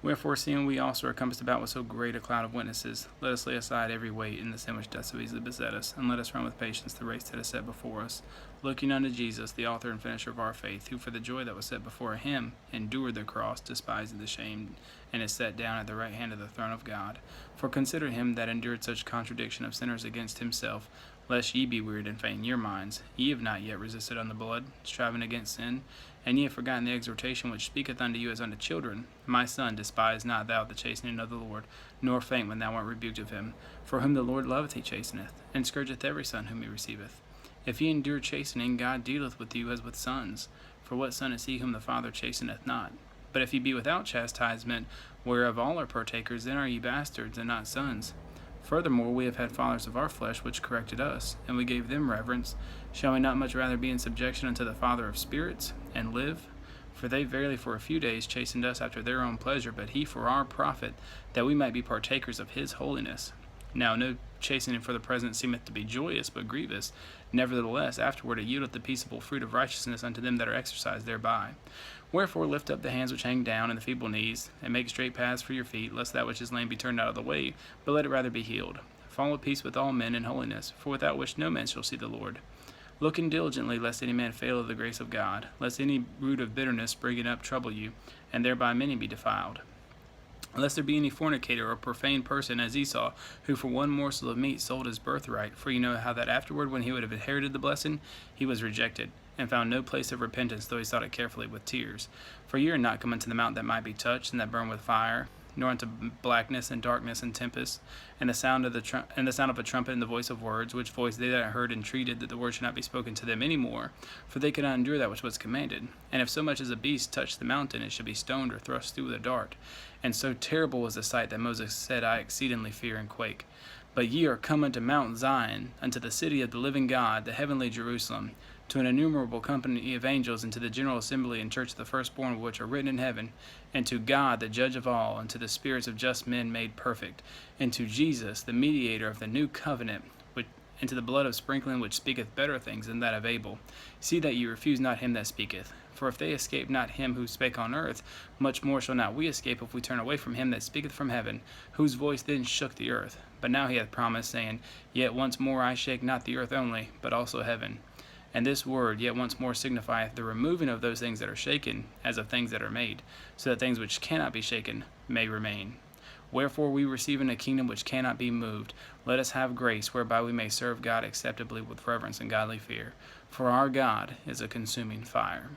Wherefore, seeing we also are compassed about with so great a cloud of witnesses, let us lay aside every weight and the sin which doth so easily beset us, and let us run with patience the race that is set before us, looking unto Jesus, the author and finisher of our faith, who for the joy that was set before him endured the cross, despising the shame, and is set down at the right hand of the throne of God. For consider him that endured such contradiction of sinners against himself, lest ye be wearied and faint in your minds. Ye have not yet resisted unto blood, striving against sin, and ye have forgotten the exhortation which speaketh unto you as unto children. My son, despise not thou the chastening of the Lord, nor faint when thou art rebuked of him. For whom the Lord loveth he chasteneth, and scourgeth every son whom he receiveth. If ye endure chastening, God dealeth with you as with sons. For what son is he whom the Father chasteneth not? But if ye be without chastisement, whereof all are partakers, then are ye bastards, and not sons. Furthermore, we have had fathers of our flesh which corrected us, and we gave them reverence. Shall we not much rather be in subjection unto the Father of spirits, and live? For they verily for a few days chastened us after their own pleasure, but he for our profit, that we might be partakers of his holiness. Now no chastening for the present seemeth to be joyous, but grievous. Nevertheless, afterward it yieldeth the peaceable fruit of righteousness unto them that are exercised thereby. Wherefore lift up the hands which hang down, and the feeble knees, and make straight paths for your feet, lest that which is lame be turned out of the way, but let it rather be healed. Follow peace with all men and holiness, for without which no man shall see the Lord. Looking diligently, lest any man fail of the grace of God, lest any root of bitterness springing up trouble you, and thereby many be defiled. Lest there be any fornicator or profane person as Esau, who for one morsel of meat sold his birthright. For you know how that afterward, when he would have inherited the blessing, he was rejected, and found no place of repentance, though he sought it carefully with tears. For ye are not come unto the mount that might be touched, and that burned with fire, nor unto blackness and darkness and tempest, and the sound of a trumpet and the voice of words, which voice they that heard entreated that the word should not be spoken to them any more, for they could not endure that which was commanded. And if so much as a beast touched the mountain, it should be stoned or thrust through with a dart. And so terrible was the sight that Moses said, I exceedingly fear and quake. But ye are come unto Mount Zion, unto the city of the living God, the heavenly Jerusalem, to an innumerable company of angels, and to the general assembly and church of the firstborn which are written in heaven, and to God the judge of all, and to the spirits of just men made perfect, and to Jesus the mediator of the new covenant, and to the blood of sprinkling which speaketh better things than that of Abel. See that ye refuse not him that speaketh. For if they escape not him who spake on earth, much more shall not we escape if we turn away from him that speaketh from heaven, whose voice then shook the earth. But now he hath promised, saying, Yet once more I shake not the earth only, but also heaven. And this word yet once more signifieth the removing of those things that are shaken, as of things that are made, so that things which cannot be shaken may remain. Wherefore we receiving a kingdom which cannot be moved, let us have grace whereby we may serve God acceptably with reverence and godly fear. For our God is a consuming fire.